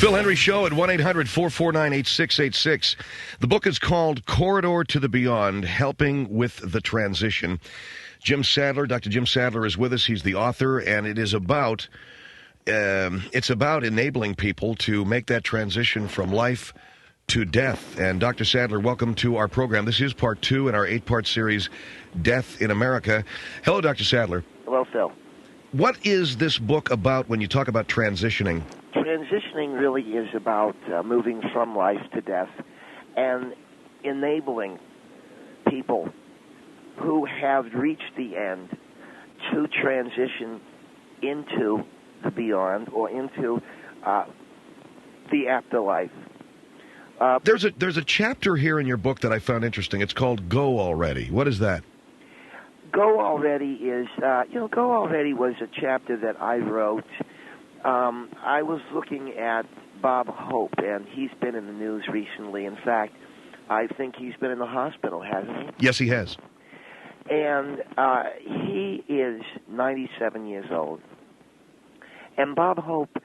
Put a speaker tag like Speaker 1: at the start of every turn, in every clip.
Speaker 1: Phil Hendrie Show at 1-800-449-8686. The book is called Corridor to the Beyond, Helping with the Transition. Jim Sadler, Dr. Jim Sadler is with us. He's the author, and it is about, enabling people to make that transition from life to death. And Dr. Sadler, welcome to our program. This is part 2 in our 8-part series, Death in America. Hello, Dr. Sadler.
Speaker 2: Hello, Phil.
Speaker 1: What is this book about when you talk about transitioning?
Speaker 2: Transitioning really is about moving from life to death and enabling people who have reached the end to transition into the beyond or into the afterlife.
Speaker 1: There's a chapter here in your book that I found interesting. It's called Go Already. What is that?
Speaker 2: Go Already is, Go Already was a chapter that I wrote. I was looking at Bob Hope, and he's been in the news recently. In fact, I think he's been in the hospital, hasn't he?
Speaker 1: Yes, he has.
Speaker 2: And he is 97 years old. And Bob Hope,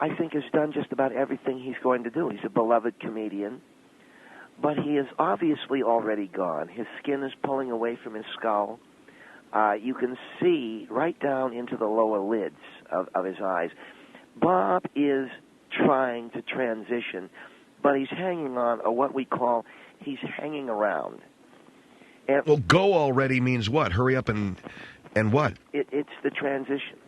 Speaker 2: I think, has done just about everything he's going to do. He's a beloved comedian, but he is obviously already gone. His skin is pulling away from his skull. You can see right down into the lower lids of his eyes. Bob is trying to transition, but he's hanging on, or what we call, he's hanging around. And
Speaker 1: well, go already means what? Hurry up and what?
Speaker 2: It's the transition.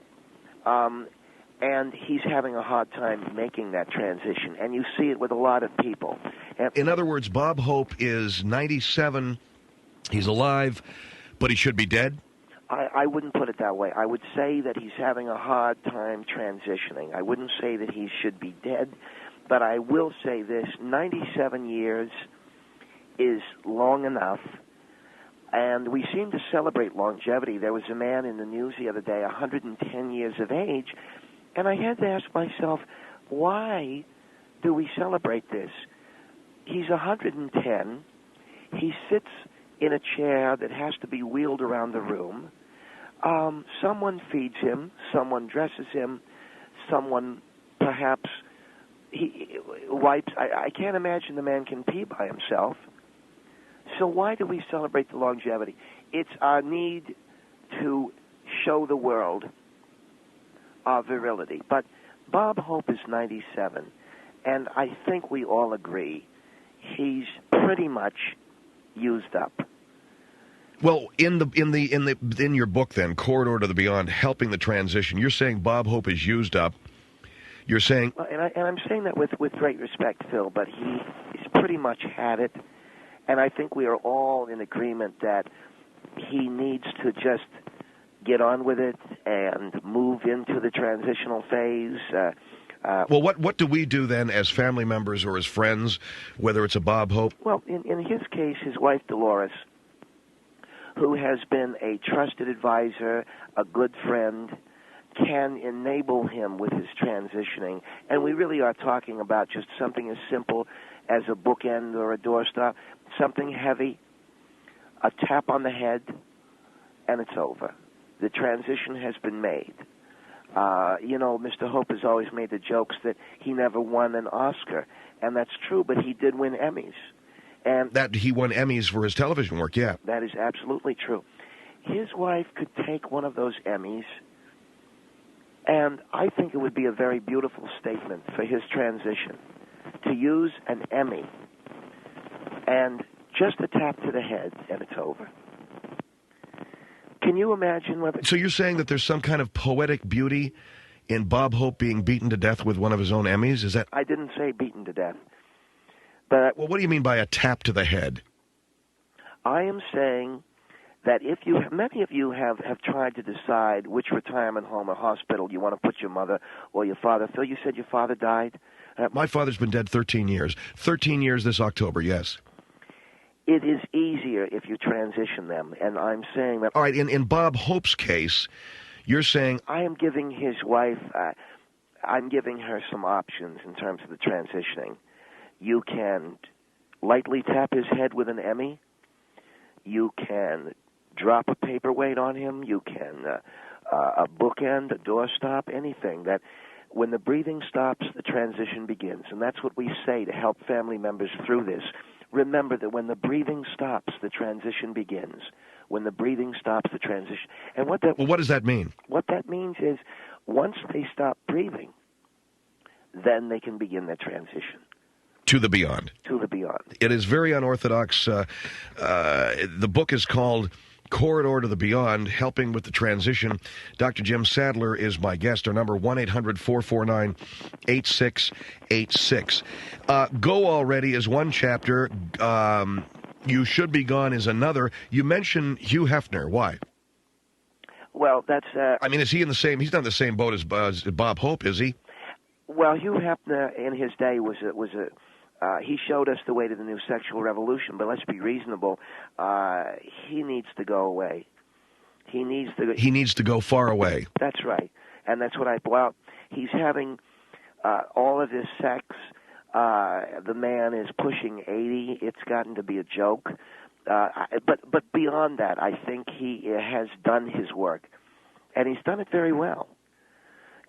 Speaker 2: And he's having a hard time making that transition, and you see it with a lot of people.
Speaker 1: In other words, Bob Hope is 97, he's alive, but he should be dead?
Speaker 2: I wouldn't put it that way. I would say that he's having a hard time transitioning. I wouldn't say that he should be dead, but I will say this, 97 years is long enough, and we seem to celebrate longevity. There was a man in the news the other day, 110 years of age, and I had to ask myself, why do we celebrate this? He's 110. He sits in a chair that has to be wheeled around the room. Someone feeds him, someone dresses him, someone perhaps he wipes. I can't imagine the man can pee by himself. So why do we celebrate the longevity? It's our need to show the world our virility. But Bob Hope is 97, and I think we all agree he's pretty much used up.
Speaker 1: Well, in your book, then, Corridor to the Beyond, Helping the Transition, you're saying Bob Hope is used up. You're saying,
Speaker 2: and I'm saying that with great respect, Phil, but he's pretty much had it, and I think we are all in agreement that he needs to just get on with it and move into the transitional phase.
Speaker 1: Well, what do we do then as family members or as friends, whether it's a Bob Hope?
Speaker 2: Well, in his case, his wife, Dolores, who has been a trusted advisor, a good friend, can enable him with his transitioning. And we really are talking about just something as simple as a bookend or a doorstop, something heavy, a tap on the head, and it's over. The transition has been made. Mr. Hope has always made the jokes that he never won an Oscar, and that's true, but he did win Emmys. And
Speaker 1: that he won Emmys for his television work, yeah.
Speaker 2: That is absolutely true. His wife could take one of those Emmys, and I think it would be a very beautiful statement for his transition to use an Emmy and just a tap to the head, and it's over. Can you imagine whether...
Speaker 1: So you're saying that there's some kind of poetic beauty in Bob Hope being beaten to death with one of his own Emmys? Is that...
Speaker 2: I didn't say beaten to death. But
Speaker 1: well, what do you mean by a tap to the head?
Speaker 2: I am saying that many of you have tried to decide which retirement home or hospital you want to put your mother or your father. Phil, you said your father died?
Speaker 1: My father's been dead 13 years. 13 years this October, yes.
Speaker 2: It is easier if you transition them, and I'm saying that...
Speaker 1: All right, in Bob Hope's case, you're saying...
Speaker 2: I am giving his wife, I'm giving her some options in terms of the transitioning. You can lightly tap his head with an Emmy. You can drop a paperweight on him. You can a bookend, a doorstop, anything that When the breathing stops, the transition begins. And that's what we say to help family members through this. Remember that when the breathing stops, the transition begins. When the breathing stops, the transition. And what
Speaker 1: does that mean?
Speaker 2: What that means is once they stop breathing, then they can begin their transition.
Speaker 1: To the beyond.
Speaker 2: To the beyond.
Speaker 1: It is very unorthodox. The book is called Corridor to the Beyond, Helping with the Transition. Dr. Jim Sadler is my guest. Our number, 1-800-449-8686. Go Already is one chapter. You Should Be Gone is another. You mentioned Hugh Hefner. Why?
Speaker 2: Well, that's...
Speaker 1: I mean, is he in the same... He's not in the same boat as Bob Hope, is he?
Speaker 2: Well, Hugh Hefner in his day was he showed us the way to the new sexual revolution, but let's be reasonable. He needs to go away. He needs to go
Speaker 1: far away.
Speaker 2: That's right. And that's what he's having all of his sex. The man is pushing 80. It's gotten to be a joke. But beyond that, I think he has done his work, and he's done it very well.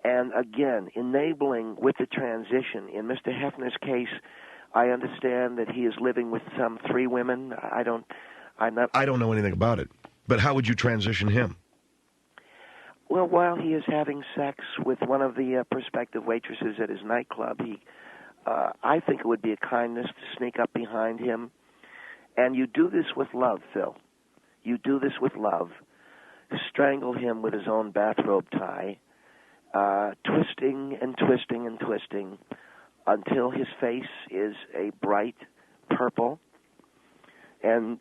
Speaker 2: And again, enabling with the transition. In Mr. Hefner's case, I understand that he is living with some 3 women. I don't
Speaker 1: know anything about it. But how would you transition him?
Speaker 2: Well, while he is having sex with one of the prospective waitresses at his nightclub, I think it would be a kindness to sneak up behind him. And you do this with love, Phil. You do this with love. Strangle him with his own bathrobe tie. Twisting and twisting and twisting until his face is a bright purple. And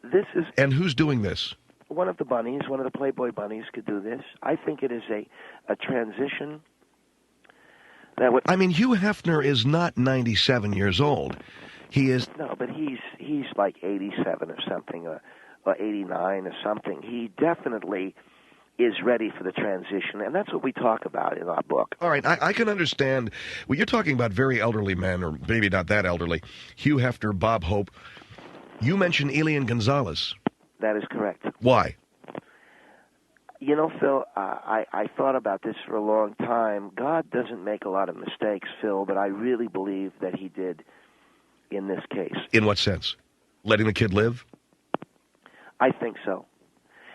Speaker 2: this is...
Speaker 1: And who's doing this?
Speaker 2: One of the bunnies, one of the Playboy bunnies could do this. I think it is a transition that would...
Speaker 1: I mean, Hugh Hefner is not 97 years old. He is...
Speaker 2: No, but he's like 87 or something, or 89 or something. He definitely is ready for the transition, and that's what we talk about in our book.
Speaker 1: All right, I can understand. Well, you're talking about very elderly men, or maybe not that elderly. Hugh Hefner, Bob Hope. You mentioned Elian Gonzalez.
Speaker 2: That is correct.
Speaker 1: Why?
Speaker 2: You know, Phil, I thought about this for a long time. God doesn't make a lot of mistakes, Phil, but I really believe that he did in this case.
Speaker 1: In what sense? Letting the kid live?
Speaker 2: I think so.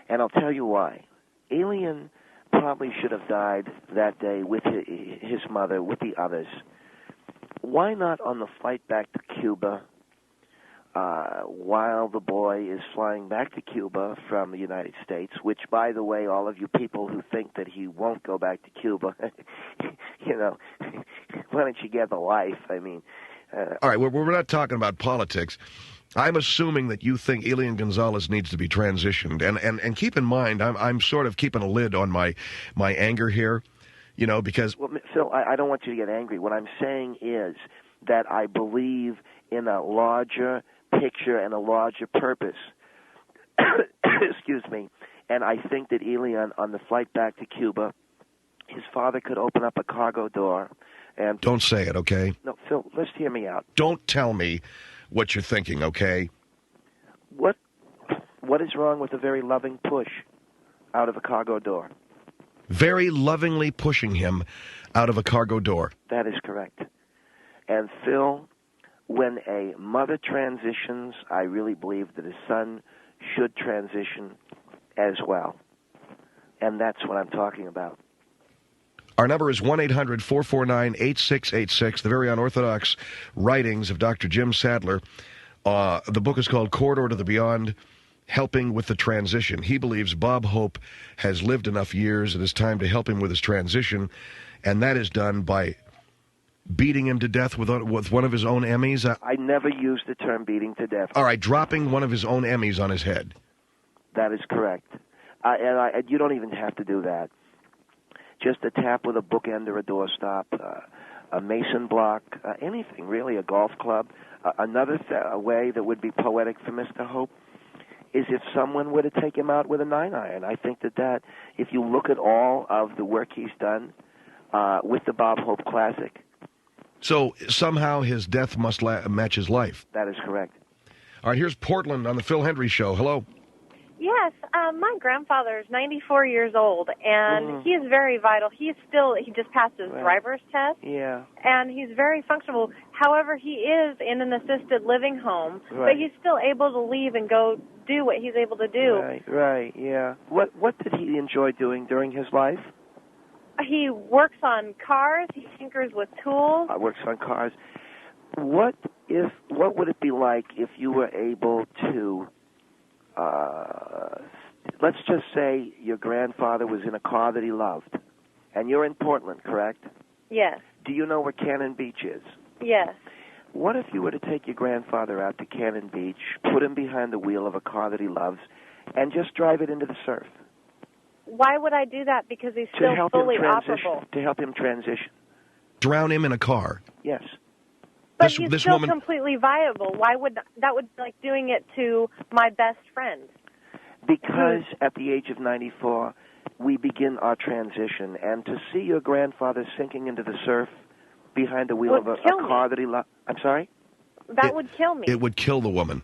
Speaker 2: And I'll tell you why. Elian probably should have died that day with his mother, with the others. Why not on the flight back to Cuba, while the boy is flying back to Cuba from the United States, which, by the way, all of you people who think that he won't go back to Cuba, you know, why don't you get a life? I mean...
Speaker 1: All right, we're not talking about politics. I'm assuming that you think Elian Gonzalez needs to be transitioned, and keep in mind, I'm sort of keeping a lid on my anger here, you know, because...
Speaker 2: Well, Phil, I don't want you to get angry. What I'm saying is that I believe in a larger picture and a larger purpose. Excuse me. And I think that Elian, on the flight back to Cuba, his father could open up a cargo door and...
Speaker 1: Don't say it, okay?
Speaker 2: No, Phil, let's hear me out.
Speaker 1: Don't tell me what you're thinking, okay?
Speaker 2: What is wrong with a very loving push out of a cargo door?
Speaker 1: Very lovingly pushing him out of a cargo door.
Speaker 2: That is correct. And Phil, when a mother transitions, I really believe that a son should transition as well. And that's what I'm talking about.
Speaker 1: Our number is 1-800-449-8686, the very unorthodox writings of Dr. Jim Sadler. The book is called Corridor to the Beyond, Helping with the Transition. He believes Bob Hope has lived enough years. It is time to help him with his transition, and that is done by beating him to death with one of his own Emmys.
Speaker 2: I never used the term beating to death.
Speaker 1: All right, dropping one of his own Emmys on his head.
Speaker 2: That is correct. And you don't even have to do that. Just a tap with a bookend or a doorstop, a mason block, anything really, a golf club. Another way that would be poetic for Mr. Hope is if someone were to take him out with a 9-iron. I think that if you look at all of the work he's done with the Bob Hope Classic.
Speaker 1: So somehow his death must match his life.
Speaker 2: That is correct.
Speaker 1: All right, here's Portland on the Phil Hendrie Show. Hello.
Speaker 3: Yes, my grandfather is 94 years old, and he is very vital. He just passed his driver's test, and he's very functional. However, he is in an assisted living home, but he's still able to leave and go do what he's able to do.
Speaker 2: Right, yeah. What did he enjoy doing during his life?
Speaker 3: He works on cars. He tinkers with tools.
Speaker 2: Works on cars. What would it be like if you were able to... let's just say your grandfather was in a car that he loved, and you're in Portland, correct?
Speaker 3: Yes.
Speaker 2: Do you know where Cannon Beach is?
Speaker 3: Yes.
Speaker 2: What if you were to take your grandfather out to Cannon Beach, put him behind the wheel of a car that he loves, and just drive it into the surf?
Speaker 3: Why would I do that? Because he's still fully operable.
Speaker 2: To help him transition.
Speaker 1: Drown him in a car?
Speaker 2: Yes.
Speaker 3: But he's still completely viable. Why would that would be like doing it to my best friend?
Speaker 2: Because at the age of 94, we begin our transition, and to see your grandfather sinking into the surf behind the wheel of a car that he loved... I'm sorry?
Speaker 3: That would kill me.
Speaker 1: It would kill the woman.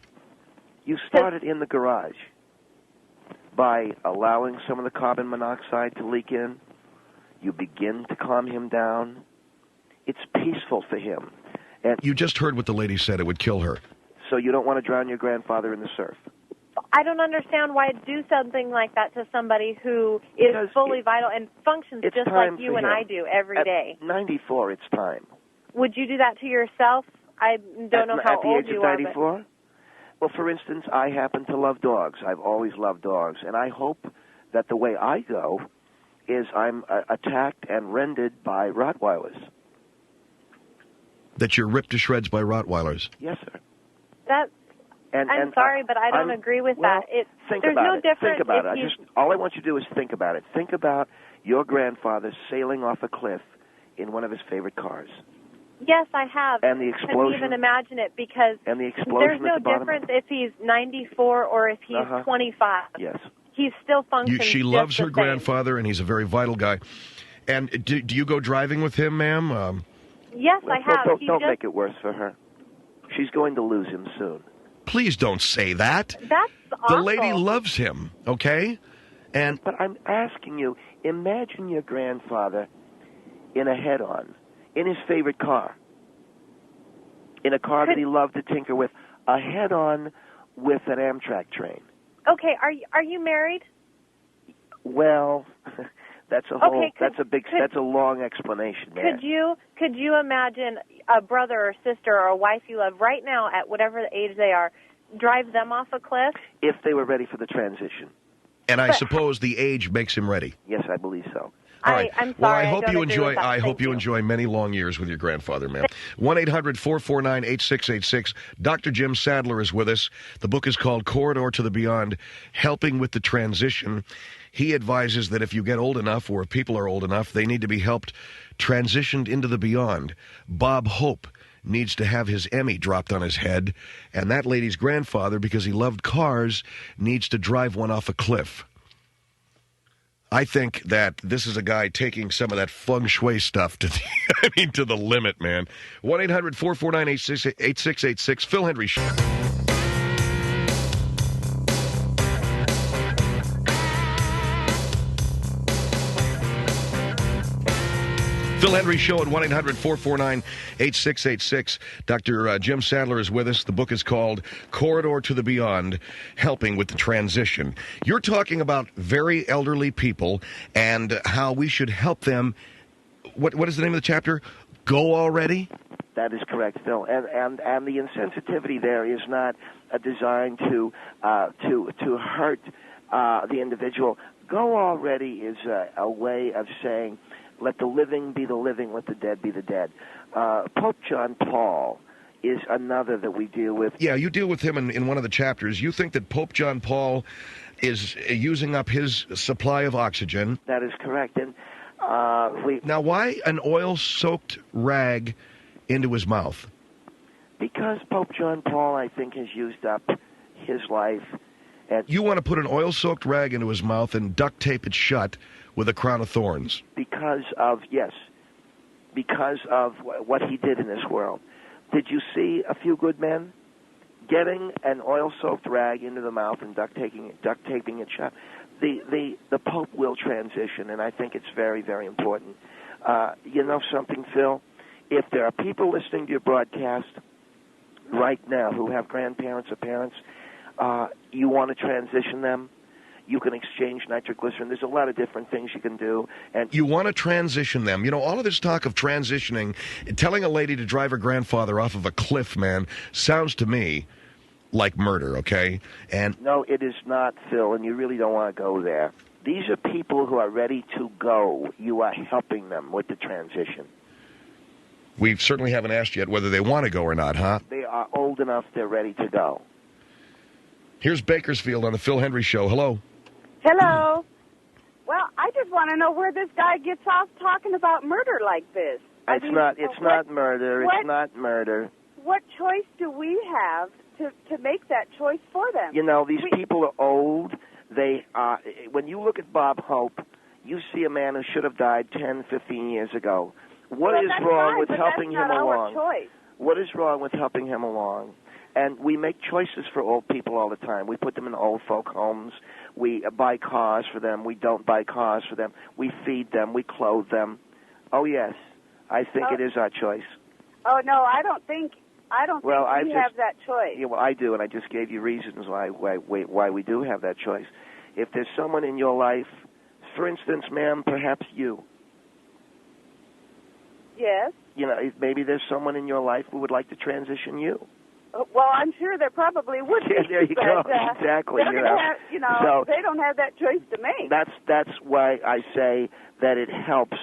Speaker 2: You started in the garage by allowing some of the carbon monoxide to leak in. You begin to calm him down. It's peaceful for him. And
Speaker 1: you just heard what the lady said. It would kill her.
Speaker 2: So you don't want to drown your grandfather in the surf?
Speaker 3: I don't understand why I'd do something like that to somebody who is fully vital and functions just like you and I do every day.
Speaker 2: At 94, it's time.
Speaker 3: Would you do that to yourself? I don't know how old you are.
Speaker 2: At the age of 94? Well, for instance, I happen to love dogs. I've always loved dogs. And I hope that the way I go is I'm attacked and rended by Rottweilers.
Speaker 1: That you're ripped to shreds by Rottweilers?
Speaker 2: Yes, sir.
Speaker 3: I'm sorry, but I don't agree with that. There's no difference.
Speaker 2: Think about it. All I want you to do is think about it. Think about your grandfather sailing off a cliff in one of his favorite cars.
Speaker 3: Yes, I have.
Speaker 2: And the explosion.
Speaker 3: I can't even imagine it because there's no difference if he's 94 or if he's 25.
Speaker 2: Yes.
Speaker 3: He's still functioning.
Speaker 1: She loves her grandfather, and he's a very vital guy. And do you go driving with him, ma'am?
Speaker 3: Yes, I have.
Speaker 2: Don't make it worse for her. She's going to lose him soon.
Speaker 1: Please don't say that.
Speaker 3: That's awful.
Speaker 1: The lady loves him, okay?
Speaker 2: But I'm asking you, imagine your grandfather in a head-on, in his favorite car, in a car that he loved to tinker with, a head-on with an Amtrak train.
Speaker 3: Okay, are you married?
Speaker 2: Well, that's a long explanation there.
Speaker 3: Could you imagine a brother or sister or a wife you love right now at whatever age they are, drive them off a cliff?
Speaker 2: If they were ready for the transition.
Speaker 1: And I suppose the age makes him ready.
Speaker 2: Yes, I believe so.
Speaker 1: All right.
Speaker 3: I'm sorry.
Speaker 1: Well, I hope you enjoy. I hope you enjoy many long years with your grandfather, ma'am. 1-800-449-8686. Dr. Jim Sadler is with us. The book is called Corridor to the Beyond: Helping with the Transition. He advises that if you get old enough, or if people are old enough, they need to be helped transitioned into the beyond. Bob Hope needs to have his Emmy dropped on his head, and that lady's grandfather, because he loved cars, needs to drive one off a cliff. I think that this is a guy taking some of that feng shui stuff to the limit, man. 1-800-449-8686. Phil Hendrie Show. Phil Hendrie Show at 1-800-449-8686. Dr. Jim Sadler is with us. The book is called Corridor to the Beyond: Helping with the Transition. You're talking about very elderly people and how we should help them. What is the name of the chapter? Go already?
Speaker 2: That is correct, Phil. And the insensitivity there is not a design to hurt the individual. Go already is a way of saying, let the living be the living, let the dead be the dead. Pope John Paul is another that we deal with. Yeah,
Speaker 1: you deal with him in one of the chapters. You think that Pope John Paul is using up his supply of oxygen.
Speaker 2: That is correct. And
Speaker 1: now, why an oil-soaked rag into his mouth?
Speaker 2: Because Pope John Paul, I think, has used up his life.
Speaker 1: You want to put an oil-soaked rag into his mouth and duct tape it shut with a crown of thorns.
Speaker 2: Because of what he did in this world. Did you see A Few Good Men? getting an oil-soaked rag into the mouth and duct taping it shut. The Pope will transition, and I think it's very, very important. You know something, Phil? If there are people listening to your broadcast right now who have grandparents or parents, you want to transition them, you can exchange nitroglycerin. There's a lot of different things you can do. And
Speaker 1: you want to transition them. You know, all of this talk of transitioning, telling a lady to drive her grandfather off of a cliff, man, sounds to me like murder, okay? And
Speaker 2: no, it is not, Phil, and you really don't want to go there. These are people who are ready to go. You are helping them with the transition.
Speaker 1: We certainly haven't asked yet whether they want to go or not, huh?
Speaker 2: They are old enough, they're ready to go.
Speaker 1: Here's Bakersfield on the Phil Hendrie Show. Hello.
Speaker 4: Hello. Well, I just want to know where this guy gets off talking about murder like this.
Speaker 2: It's not murder. It's not murder.
Speaker 4: What choice do we have to make that choice for them?
Speaker 2: You know, these people are old. They are. When you look at Bob Hope, you see a man who should have died 10, 15 years ago. What is wrong with helping him along? What is wrong with helping him along? And we make choices for old people all the time. We put them in old folk homes. We buy cars for them. We don't buy cars for them. We feed them. We clothe them. Oh, yes. I think it is our choice.
Speaker 4: Oh, no, I don't think we have that choice.
Speaker 2: Yeah, well, I do, and I just gave you reasons why we do have that choice. If there's someone in your life, for instance, ma'am, perhaps you.
Speaker 4: Yes.
Speaker 2: You know, maybe there's someone in your life who would like to transition you.
Speaker 4: Well, I'm sure there probably would be.
Speaker 2: Yeah, there you go. Exactly.
Speaker 4: So they don't have that choice to make.
Speaker 2: That's why I say that it helps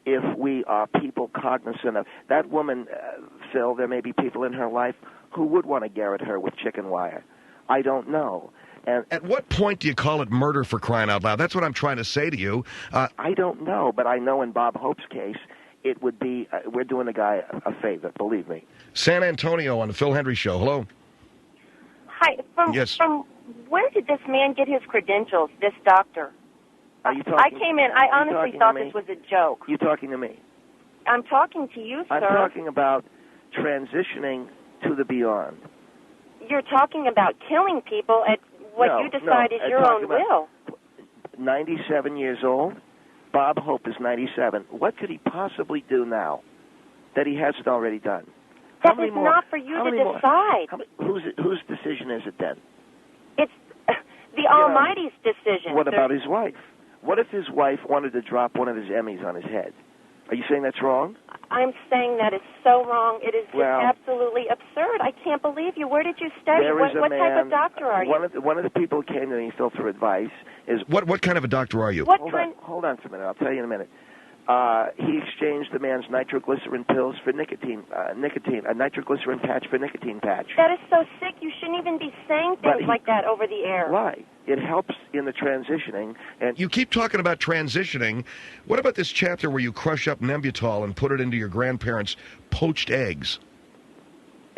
Speaker 2: if we are people cognizant of that woman. Phil, there may be people in her life who would want to garrote her with chicken wire. I don't know. And
Speaker 1: at what point do you call it murder, for crying out loud? That's what I'm trying to say to you.
Speaker 2: I don't know, but I know in Bob Hope's case, it would be, we're doing the guy a favor, believe me.
Speaker 1: San Antonio on the Phil Hendrie Show. Hello.
Speaker 5: Hi.
Speaker 1: Yes.
Speaker 5: From where did this man get his credentials, this doctor?
Speaker 2: Are you talking,
Speaker 5: I came in, I honestly thought this was a joke.
Speaker 2: You talking to me?
Speaker 5: I'm talking to you, sir.
Speaker 2: I'm talking about transitioning to the beyond.
Speaker 5: You're talking about killing people at what you decide is your own will.
Speaker 2: 97 years old. Bob Hope is 97. What could he possibly do now that he hasn't already done?
Speaker 5: That is not for you to decide.
Speaker 2: Whose decision is it then?
Speaker 5: It's the Almighty's decision.
Speaker 2: What about his wife? What if his wife wanted to drop one of his Emmys on his head? Are you saying that's wrong?
Speaker 5: I'm saying that is so wrong. It is just absolutely absurd. I can't believe you. Where did you study? What type of doctor are you?
Speaker 2: One of the people who came to me, Phil, for advice is...
Speaker 1: What kind of a doctor are you?
Speaker 2: Hold on for a minute. I'll tell you in a minute. He exchanged the man's nitroglycerin pills for a nitroglycerin patch for nicotine patch.
Speaker 5: That is so sick. You shouldn't even be saying things like that over the air.
Speaker 2: Why? It helps in the transitioning. And
Speaker 1: you keep talking about transitioning. What about this chapter where you crush up Nembutal and put it into your grandparents' poached eggs?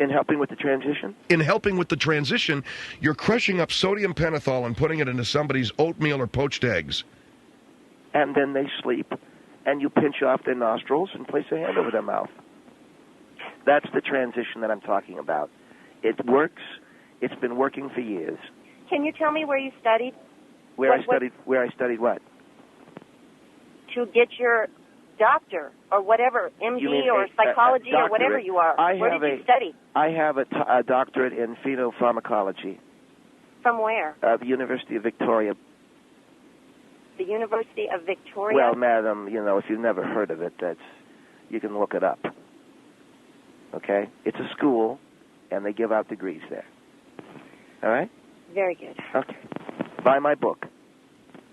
Speaker 2: In helping with the transition?
Speaker 1: In helping with the transition, you're crushing up sodium pentothal and putting it into somebody's oatmeal or poached eggs.
Speaker 2: And then they sleep. And you pinch off their nostrils and place a hand over their mouth. That's the transition that I'm talking about. It works. It's been working for years.
Speaker 5: Can you tell me where you studied?
Speaker 2: Where I studied what?
Speaker 5: To get your doctor or whatever, MD or psychology or whatever you are. Where did you study?
Speaker 2: I have a doctorate in phenopharmacology.
Speaker 5: From where?
Speaker 2: The University of Victoria.
Speaker 5: The University of Victoria?
Speaker 2: Well, madam, if you've never heard of it, you can look it up. Okay? It's a school, and they give out degrees there. All right?
Speaker 5: Very good.
Speaker 2: Okay. Buy my book.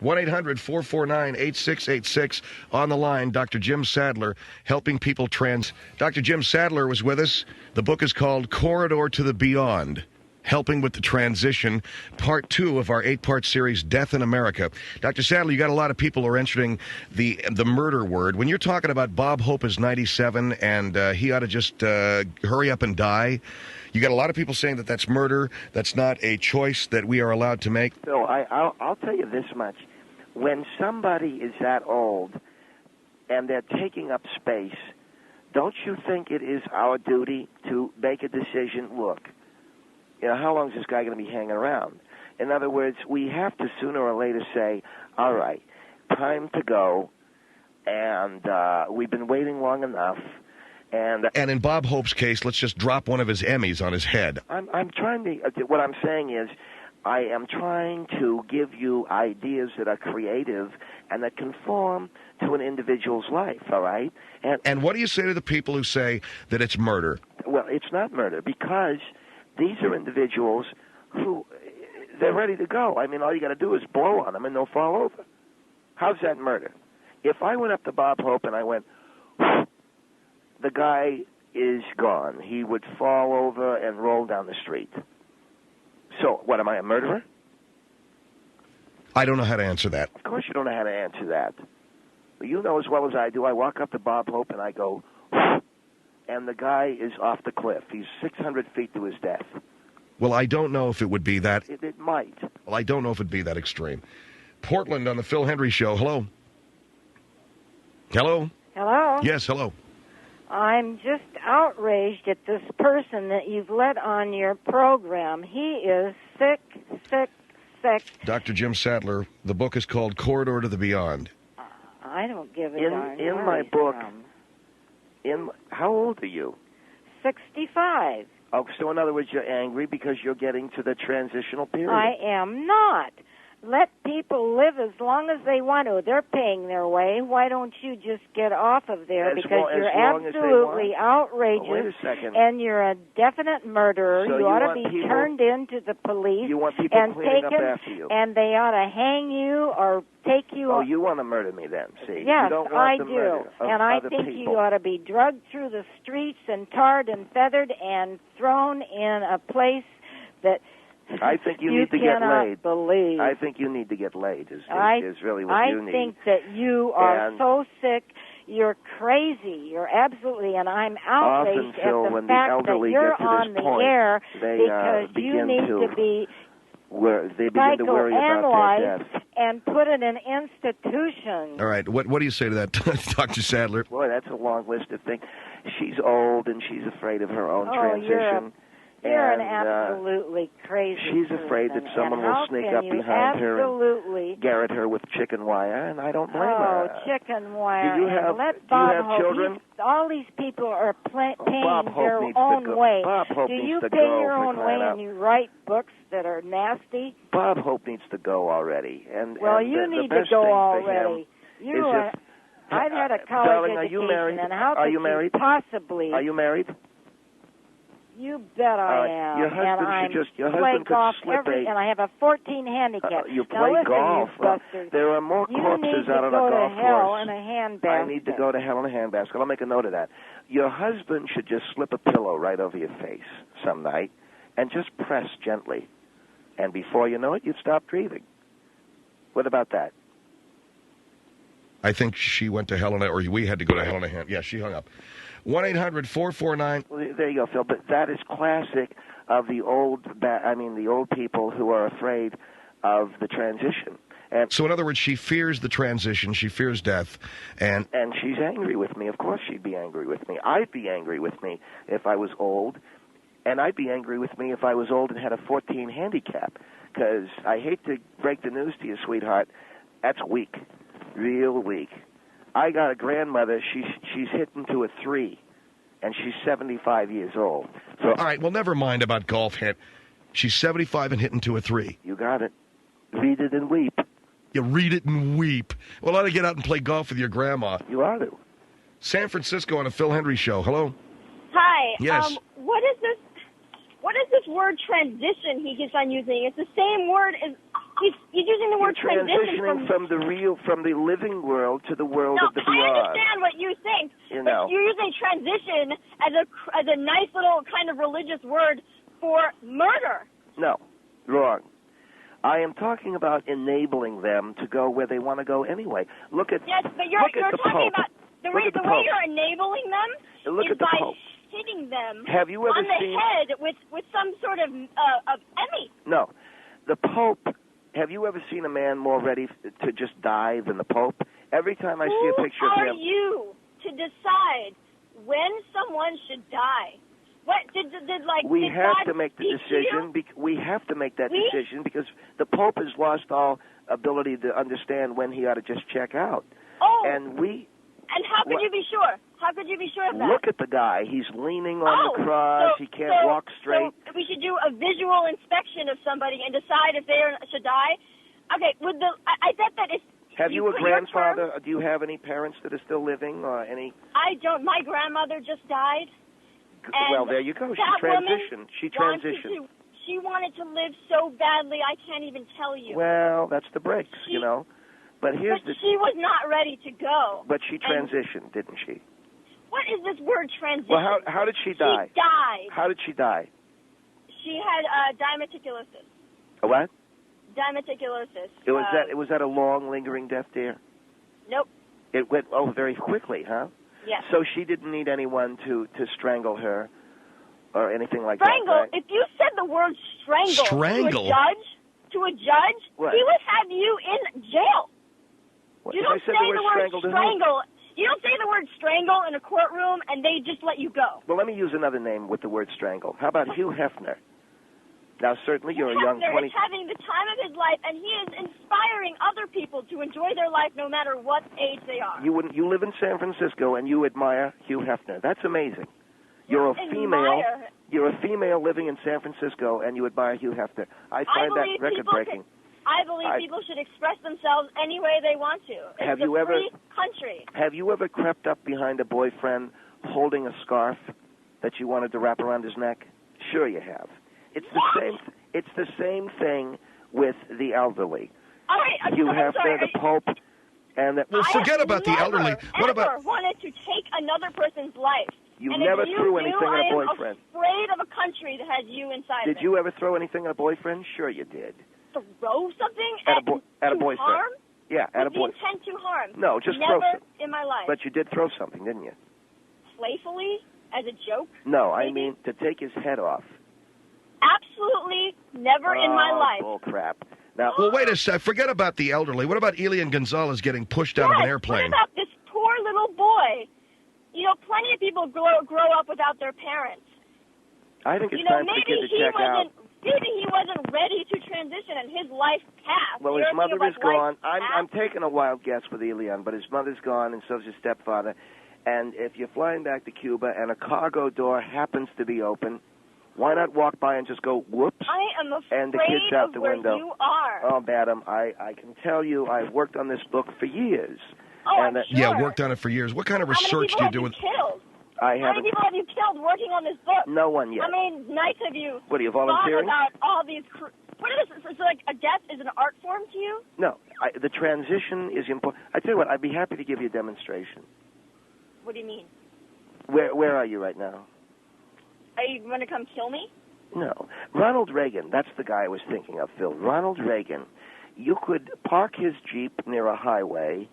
Speaker 1: 1-800-449-8686. On the line, Dr. Jim Sadler, helping people Dr. Jim Sadler was with us. The book is called Corridor to the Beyond, Helping with the Transition, Part 2 of our 8-part series, Death in America. Dr. Sadler, you got a lot of people who are entering the murder word. When you're talking about Bob Hope is 97 and he ought to just hurry up and die, you got a lot of people saying that that's murder. That's not a choice that we are allowed to make.
Speaker 2: So I'll tell you this much. When somebody is that old and they're taking up space, don't you think it is our duty to make a decision? Look, how long is this guy going to be hanging around? In other words, we have to sooner or later say, all right, time to go, and we've been waiting long enough. And
Speaker 1: in Bob Hope's case, let's just drop one of his Emmys on his head.
Speaker 2: I'm trying to. What I'm saying is, I am trying to give you ideas that are creative and that conform to an individual's life. All right.
Speaker 1: And what do you say to the people who say that it's murder?
Speaker 2: Well, it's not murder because these are individuals who they're ready to go. I mean, all you got to do is blow on them and they'll fall over. How's that murder? If I went up to Bob Hope and I went, the guy is gone. He would fall over and roll down the street. So, what, am I a murderer?
Speaker 1: I don't know how to answer that.
Speaker 2: Of course you don't know how to answer that. But you know as well as I do, I walk up to Bob Hope and I go, and the guy is off the cliff. He's 600 feet to his death.
Speaker 1: Well, I don't know if it would be that.
Speaker 2: It might.
Speaker 1: Well, I don't know if it'd be that extreme. Portland on the Phil Hendrie Show. Hello. Hello.
Speaker 6: Hello.
Speaker 1: Yes, hello.
Speaker 6: I'm just outraged at this person that you've let on your program. He is sick.
Speaker 1: Dr. Jim Sadler. The book is called Corridor to the Beyond.
Speaker 6: I don't give a darn.
Speaker 2: In my book, how old are you?
Speaker 6: 65.
Speaker 2: Oh, so in other words, you're angry because you're getting to the transitional period.
Speaker 6: I am not. Let people live as long as they want to. They're paying their way. Why don't you just get off of there? Because you're absolutely outrageous.
Speaker 2: Oh, wait a second.
Speaker 6: And you're a definite murderer.
Speaker 2: So
Speaker 6: you ought to be turned into the police.
Speaker 2: You want people
Speaker 6: and
Speaker 2: cleaning
Speaker 6: taken,
Speaker 2: up after you.
Speaker 6: And they ought to hang you or take you.
Speaker 2: Oh, you want to murder me then? See,
Speaker 6: yes,
Speaker 2: you don't want
Speaker 6: I
Speaker 2: the
Speaker 6: do.
Speaker 2: murder of
Speaker 6: And I
Speaker 2: other
Speaker 6: think
Speaker 2: people.
Speaker 6: you ought to be drugged through the streets and tarred and feathered and thrown in a place that.
Speaker 2: I think you need to get laid.
Speaker 6: Believe.
Speaker 2: I think you need to get laid. Is really what you need.
Speaker 6: I think that you are so sick. You're crazy. You're absolutely, and I'm outraged at the fact that you're on the air because you need to be
Speaker 2: they begin to worry about their death
Speaker 6: and put in an institution.
Speaker 1: All right. What do you say to that, Dr. Sadler?
Speaker 2: Boy, that's a long list of things. She's old and she's afraid of her own transition.
Speaker 6: You're an absolutely crazy
Speaker 2: She's afraid that someone will sneak up behind her and garrot her with chicken wire, and I don't blame her.
Speaker 6: Oh, chicken wire.
Speaker 2: Do you have children?
Speaker 6: All these people are paying
Speaker 2: Bob
Speaker 6: their
Speaker 2: Hope
Speaker 6: own way.
Speaker 2: Bob Hope
Speaker 6: Do you
Speaker 2: needs to
Speaker 6: pay
Speaker 2: go
Speaker 6: your own way and you write books that are nasty?
Speaker 2: Bob Hope needs to go already.
Speaker 6: Well, you need to go already. I've had a college education,
Speaker 2: are you married?
Speaker 6: And how could you possibly...
Speaker 2: Are you married?
Speaker 6: You bet I am.
Speaker 2: Your husband
Speaker 6: play golf
Speaker 2: slip
Speaker 6: and I have a 14 handicap.
Speaker 2: You play
Speaker 6: now listen,
Speaker 2: golf. There are more corpses out on a golf course.
Speaker 6: You need to go to hell in a handbasket.
Speaker 2: I need to go to hell in a handbasket. I'll make a note of that. Your husband should just slip a pillow right over your face some night and just press gently. And before you know it, you'd stop breathing. What about that?
Speaker 1: I think she went to hell in a, or we had to go to hell in a hand. Yeah, she hung up. 1-800-449.
Speaker 2: Well, there you go, Phil. But that is classic of the old people who are afraid of the transition. And
Speaker 1: so, in other words, she fears the transition. She fears death, and
Speaker 2: she's angry with me. Of course, she'd be angry with me. I'd be angry with me if I was old, and I'd be angry with me if I was old and had a 14 handicap. Because I hate to break the news to you, sweetheart, that's weak, real weak. I got a grandmother. She's hitting to a 3, and she's 75 years old. So
Speaker 1: all right, well, never mind about golf hit. She's 75 and hitting to a 3.
Speaker 2: You got it. Read it and weep.
Speaker 1: You read it and weep. Well, I ought to get out and play golf with your grandma.
Speaker 2: You ought to.
Speaker 1: San Francisco on a Phil Hendrie Show. Hello.
Speaker 7: Hi.
Speaker 1: Yes.
Speaker 7: What is this word transition he keeps on using? It's the same word as he's using the word transition
Speaker 2: from the living world to the world of the beyond.
Speaker 7: I understand what you think. But you're using transition as a nice little kind of religious word for murder.
Speaker 2: No, wrong. I am talking about enabling them to go where they want to go anyway. Look at
Speaker 7: yes, but you're talking about the way you're enabling them
Speaker 2: is
Speaker 7: by
Speaker 2: Pope.
Speaker 7: hitting them
Speaker 2: Have you ever
Speaker 7: on the
Speaker 2: seen...
Speaker 7: head with some sort of Emmy.
Speaker 2: No, the Pope. Have you ever seen a man more ready to just die than the Pope? Every time I see a picture of him...
Speaker 7: Who are you to decide when someone should die? What did the
Speaker 2: we have to make the decision. We have to make that decision because the Pope has lost all ability to understand when he ought to just check out.
Speaker 7: Oh.
Speaker 2: And
Speaker 7: how could you be sure? How could you be sure of that?
Speaker 2: Look at the guy. He's leaning on the cross. He can't walk straight.
Speaker 7: So we should do a visual inspection of somebody and decide if they should die. Okay, I bet that if
Speaker 2: have you a grandfather? Do you have any parents that are still living or any?
Speaker 7: I don't. My grandmother just died.
Speaker 2: Well, there you go. She transitioned.
Speaker 7: She wanted to live so badly, I can't even tell you.
Speaker 2: Well, that's the breaks, But
Speaker 7: she was not ready to go.
Speaker 2: But she transitioned, didn't she?
Speaker 7: What is this word transition?
Speaker 2: Well, how did she die?
Speaker 7: She died.
Speaker 2: How did she die?
Speaker 7: She had diverticulosis.
Speaker 2: A what?
Speaker 7: Diverticulosis.
Speaker 2: Was that a long, lingering death, dear?
Speaker 7: Nope.
Speaker 2: It went very quickly, huh?
Speaker 7: Yes.
Speaker 2: So she didn't need anyone to strangle her or anything like
Speaker 7: strangle?
Speaker 2: that, right?
Speaker 7: If you said the word strangle. To a judge,
Speaker 2: what?
Speaker 7: He would have you in jail.
Speaker 2: What?
Speaker 7: You don't say the word strangle. You don't say the word strangle in a courtroom, and they just let you go.
Speaker 2: Well, let me use another name with the word strangle. How about Hugh Hefner? Now, certainly you're a young 20...
Speaker 7: is having the time of his life, and he is inspiring other people to enjoy their life no matter what age they are.
Speaker 2: You live in San Francisco, and you admire Hugh Hefner. That's amazing. You're a female. You're a female living in San Francisco, and you admire Hugh Hefner. I find that record-breaking.
Speaker 7: I believe people should express themselves any way they want to. It's a free country.
Speaker 2: Have you ever crept up behind a boyfriend holding a scarf that you wanted to wrap around his neck? Sure you have. It's the same thing with the elderly.
Speaker 7: All right,
Speaker 2: Hugh Hefner, the Pope, and the...
Speaker 1: Well, forget about the elderly. What about...
Speaker 7: wanted to take another person's life.
Speaker 2: You never threw anything at a boyfriend.
Speaker 7: I'm afraid of a country that has you inside of it.
Speaker 2: Did you ever throw anything at a boyfriend? Sure you did.
Speaker 7: Throw something
Speaker 2: at a boyfriend?
Speaker 7: Harm?
Speaker 2: Yeah, at a boyfriend.
Speaker 7: With the intent to harm.
Speaker 2: No, just
Speaker 7: never
Speaker 2: throw something.
Speaker 7: In my life.
Speaker 2: But you did throw something, didn't you?
Speaker 7: Playfully? As a joke?
Speaker 2: No,
Speaker 7: maybe?
Speaker 2: I mean to take his head off.
Speaker 7: Absolutely never in my life.
Speaker 2: Bull crap. Now,
Speaker 1: well, wait a sec. Forget about the elderly. What about Elian Gonzalez getting pushed out of an airplane?
Speaker 7: What about this poor little boy? Plenty of people grow up without their parents.
Speaker 2: I think it's time for the kid to check out.
Speaker 7: Maybe he wasn't ready to transition, and his life passed.
Speaker 2: Well, his mother is gone. I'm taking a wild guess with Elian, but his mother's gone, and so's his stepfather. And if you're flying back to Cuba and a cargo door happens to be open, why not walk by and just go, whoops,
Speaker 7: I am afraid
Speaker 2: and the kid's out the
Speaker 7: where
Speaker 2: window.
Speaker 7: You are.
Speaker 2: Oh, madam, I can tell you I've worked on this book for years.
Speaker 7: Oh, I'm sure.
Speaker 1: Yeah, worked on it for years. What kind of research do you do with...
Speaker 7: Killed?
Speaker 2: How
Speaker 7: many people have you killed working on this book?
Speaker 2: No one yet.
Speaker 7: How many nights have you...
Speaker 2: What, are you volunteering?
Speaker 7: Thought about all these... What is this? It's like a death is an art form to you?
Speaker 2: No, the transition is important. I tell you what, I'd be happy to give you a demonstration.
Speaker 7: What do you mean?
Speaker 2: Where are you right now?
Speaker 7: Are you going to come kill me?
Speaker 2: No. Ronald Reagan, that's the guy I was thinking of, Phil. Ronald Reagan. You could park his Jeep near a highway,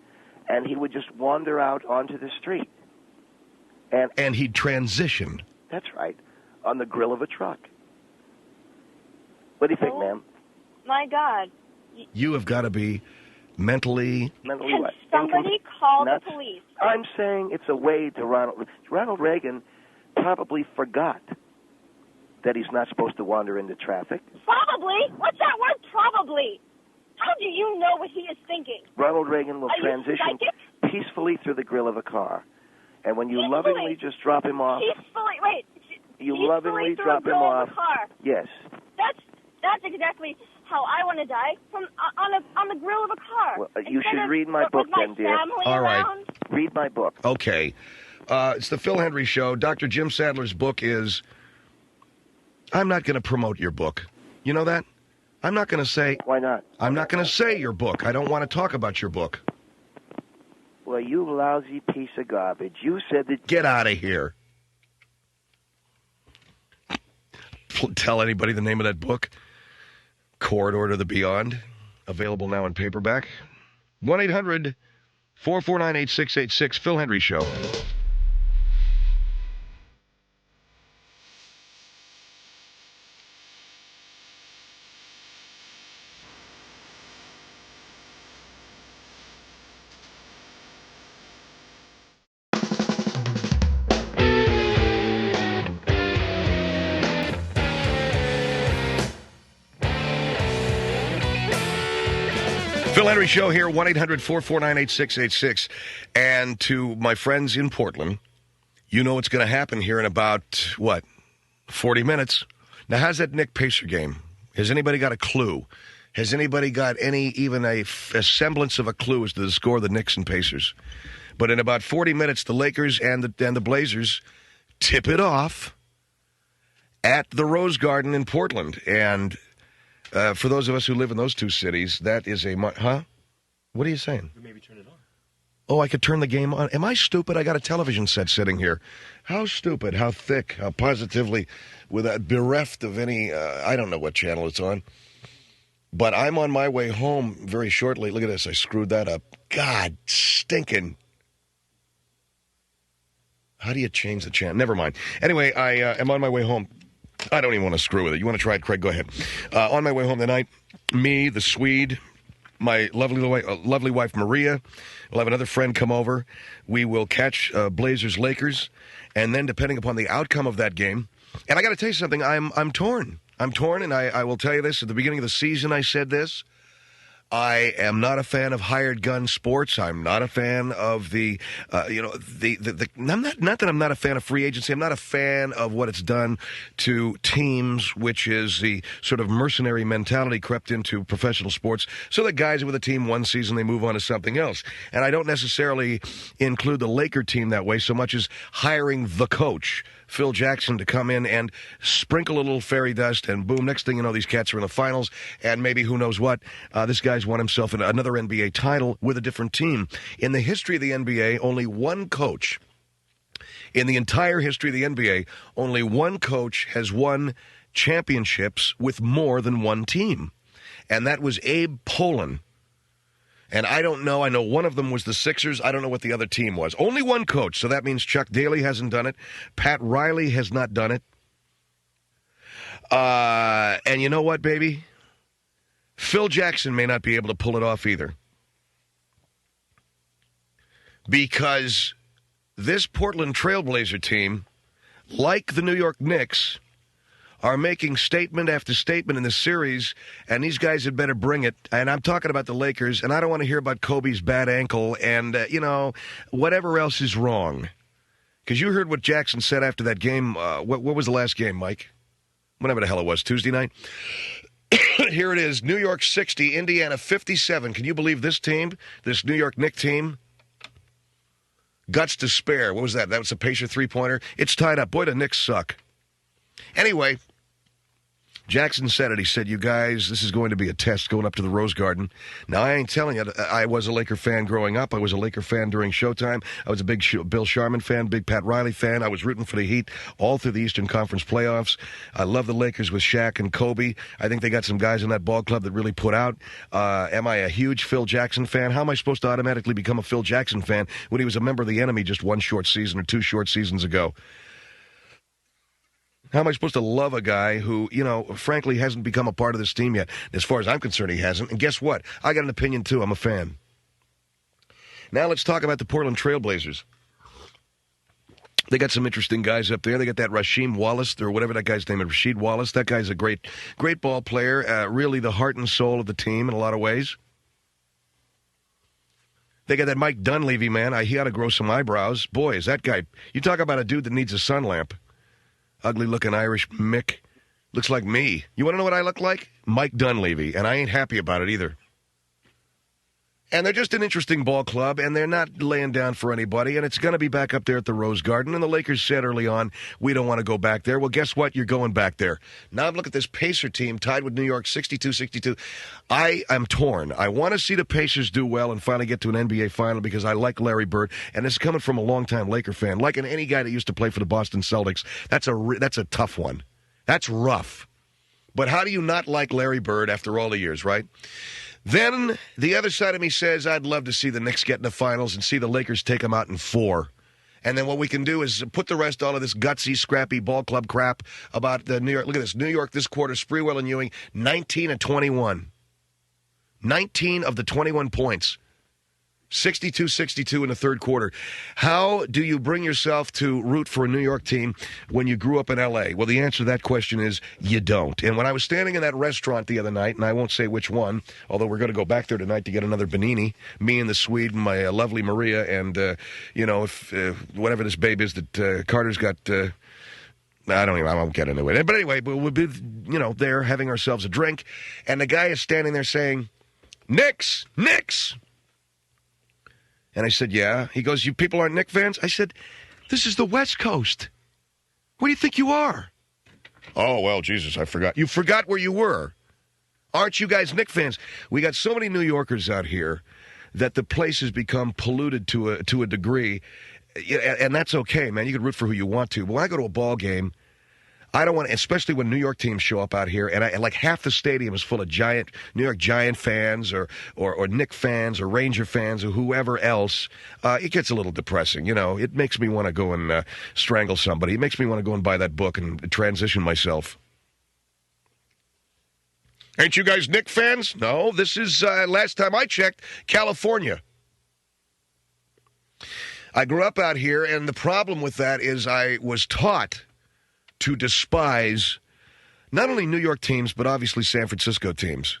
Speaker 2: and he would just wander out onto the street.
Speaker 1: And he'd transition.
Speaker 2: That's right. On the grill of a truck. What do you think, ma'am?
Speaker 7: My God.
Speaker 1: You have got to be mentally...
Speaker 2: Mentally
Speaker 7: what? Can somebody call the police?
Speaker 2: I'm saying it's a way to Ronald Reagan probably forgot that he's not supposed to wander into traffic.
Speaker 7: Probably? What's that word, probably? How do you know what he is thinking?
Speaker 2: Ronald Reagan will transition peacefully through the grill of a car. And when you lovingly just drop him off... You lovingly drop him off.
Speaker 7: Car.
Speaker 2: Yes.
Speaker 7: That's exactly how I want to die, on the grill of a car.
Speaker 2: Well, you should read my book then, dear.
Speaker 1: All right.
Speaker 2: Read my book.
Speaker 1: Okay. It's the Phil Hendrie Show. Dr. Jim Sadler's book is... I'm not going to promote your book. You know that? I'm not going to say...
Speaker 2: Why not?
Speaker 1: I'm not going to say your book. I don't want to talk about your book.
Speaker 2: Well, you lousy piece of garbage. You said that...
Speaker 1: Get out of here. Tell anybody the name of that book. Corridor to the Beyond. Available now in paperback. 1-800-449-8686. Phil Hendrie Show. Phil Hendrie Show here, 1-800-449-8686. And to my friends in Portland, you know what's going to happen here in about, 40 minutes. Now, how's that Knick Pacer game? Has anybody got a clue? Has anybody got even a semblance of a clue as to the score of the Knicks and Pacers? But in about 40 minutes, the Lakers and the Blazers tip it off at the Rose Garden in Portland. And for those of us who live in those two cities, that is huh? What are you saying?
Speaker 8: Maybe turn it on.
Speaker 1: Oh, I could turn the game on. Am I stupid? I got a television set sitting here. How stupid, how thick, how positively bereft of any, I don't know what channel it's on. But I'm on my way home very shortly. Look at this. I screwed that up. God, stinking. How do you change the channel? Never mind. Anyway, I am on my way home. I don't even want to screw with it. You want to try it, Craig? Go ahead. On my way home tonight, me, the Swede, my lovely wife, Maria. We'll have another friend come over. We will catch Blazers-Lakers. And then, depending upon the outcome of that game, and I got to tell you something, I'm torn. I'm torn, and I will tell you this. At the beginning of the season, I said this. I am not a fan of hired gun sports. I'm not a fan of not that I'm not a fan of free agency. I'm not a fan of what it's done to teams, which is the sort of mercenary mentality crept into professional sports. So that guys are with a team one season, they move on to something else. And I don't necessarily include the Laker team that way so much as hiring the coach, Phil Jackson, to come in and sprinkle a little fairy dust, and boom, next thing you know, these cats are in the finals, and maybe who knows what, this guy's won himself another NBA title with a different team. In the history of the NBA, only one coach, in the entire history of the NBA, only one coach has won championships with more than one team, and that was Abe Pollin. And I don't know. I know one of them was the Sixers. I don't know what the other team was. Only one coach, so that means Chuck Daly hasn't done it. Pat Riley has not done it. And you know what, baby? Phil Jackson may not be able to pull it off either. Because this Portland Trailblazer team, like the New York Knicks, are making statement after statement in the series, and these guys had better bring it. And I'm talking about the Lakers, and I don't want to hear about Kobe's bad ankle and, whatever else is wrong. Because you heard what Jackson said after that game. What was the last game, Mike? Whatever the hell it was, Tuesday night? Here it is, New York 60, Indiana 57. Can you believe this team, this New York Knicks team? Guts to spare. What was that? That was a Pacer three-pointer. It's tied up. Boy, the Knicks suck. Anyway, Jackson said it. He said, you guys, this is going to be a test going up to the Rose Garden. Now, I ain't telling you, I was a Laker fan growing up. I was a Laker fan during Showtime. I was a big Bill Sharman fan, big Pat Riley fan. I was rooting for the Heat all through the Eastern Conference playoffs. I love the Lakers with Shaq and Kobe. I think they got some guys in that ball club that really put out. Am I a huge Phil Jackson fan? How am I supposed to automatically become a Phil Jackson fan when he was a member of the enemy just one short season or two short seasons ago? How am I supposed to love a guy who, frankly, hasn't become a part of this team yet? As far as I'm concerned, he hasn't. And guess what? I got an opinion, too. I'm a fan. Now let's talk about the Portland Trailblazers. They got some interesting guys up there. They got that Rasheed Wallace, or whatever that guy's name is, Rasheed Wallace. That guy's a great ball player, really the heart and soul of the team in a lot of ways. They got that Mike Dunleavy, man. He ought to grow some eyebrows. Boy, is that guy. You talk about a dude that needs a sun lamp. Ugly-looking Irish Mick. Looks like me. You want to know what I look like? Mike Dunleavy, and I ain't happy about it either. And they're just an interesting ball club, and they're not laying down for anybody, and it's going to be back up there at the Rose Garden. And the Lakers said early on, we don't want to go back there. Well, guess what? You're going back there. Now look at this Pacer team tied with New York 62-62. I am torn. I want to see the Pacers do well and finally get to an NBA final because I like Larry Bird, and this is coming from a longtime Laker fan. Like any guy that used to play for the Boston Celtics, that's a tough one. That's rough. But how do you not like Larry Bird after all the years, right? Then the other side of me says I'd love to see the Knicks get in the finals and see the Lakers take them out in 4. And then what we can do is put the rest all of this gutsy, scrappy ball club crap about the New York. Look at this. New York this quarter, Sprewell and Ewing, 19 and 21. 19 of the 21 points. 62-62 in the third quarter. How do you bring yourself to root for a New York team when you grew up in L.A.? Well, the answer to that question is you don't. And when I was standing in that restaurant the other night, and I won't say which one, although we're going to go back there tonight to get another panini, me and the Swede and my lovely Maria, and, if whatever this babe is that Carter's got... I won't get into it. But anyway, we'll be, there having ourselves a drink, and the guy is standing there saying, Knicks! And I said, yeah. He goes, you people aren't Knicks fans? I said, this is the West Coast. Where do you think you are? Oh, well, Jesus, I forgot. You forgot where you were. Aren't you guys Knicks fans? We got so many New Yorkers out here that the place has become polluted to a degree. And that's okay, man. You can root for who you want to. But when I go to a ball game, I don't want to, especially when New York teams show up out here, and like half the stadium is full of New York Giant fans or Knicks fans or Ranger fans or whoever else. It gets a little depressing, It makes me want to go and strangle somebody. It makes me want to go and buy that book and transition myself. Ain't you guys Knicks fans? No, this is, last time I checked, California. I grew up out here, and the problem with that is I was taught to despise not only New York teams, but obviously San Francisco teams.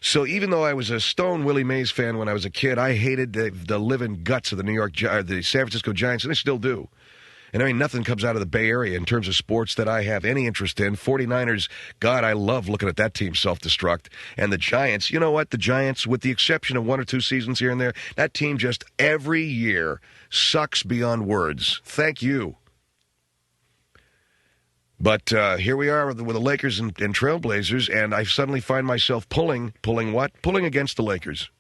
Speaker 1: So even though I was a stone Willie Mays fan when I was a kid, I hated the living guts of the San Francisco Giants, and I still do. And nothing comes out of the Bay Area in terms of sports that I have any interest in. 49ers, God, I love looking at that team self-destruct. And the Giants, you know what? The Giants, with the exception of one or two seasons here and there, that team just every year sucks beyond words. Thank you. But here we are with the Lakers and Trailblazers, and I suddenly find myself pulling what? Pulling against the Lakers.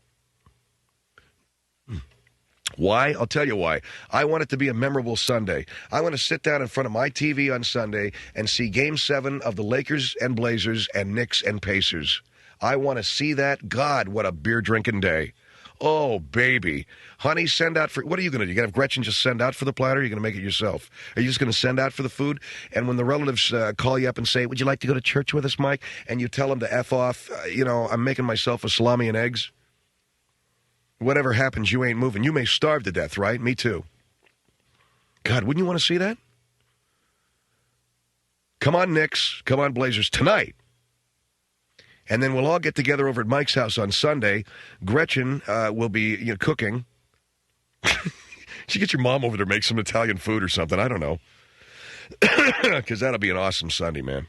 Speaker 1: Why? I'll tell you why. I want it to be a memorable Sunday. I want to sit down in front of my TV on Sunday and see Game 7 of the Lakers and Blazers and Knicks and Pacers. I want to see that. God, what a beer-drinking day. Oh, baby. Honey, send out for... What are you going to do? You're going to have Gretchen just send out for the platter? Or are you going to make it yourself? Are you just going to send out for the food? And when the relatives call you up and say, would you like to go to church with us, Mike? And you tell them to F off, I'm making myself a salami and eggs. Whatever happens, you ain't moving. You may starve to death, right? Me too. God, wouldn't you want to see that? Come on, Knicks. Come on, Blazers. Tonight. And then we'll all get together over at Mike's house on Sunday. Gretchen will be cooking. She get your mom over there, make some Italian food or something. I don't know. Because that'll be an awesome Sunday, man.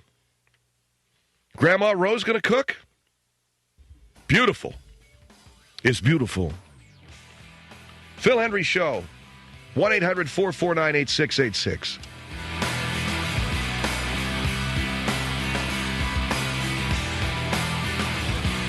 Speaker 1: Grandma Rose going to cook? Beautiful. It's beautiful. Phil Hendrie Show. 1-800-449-8686.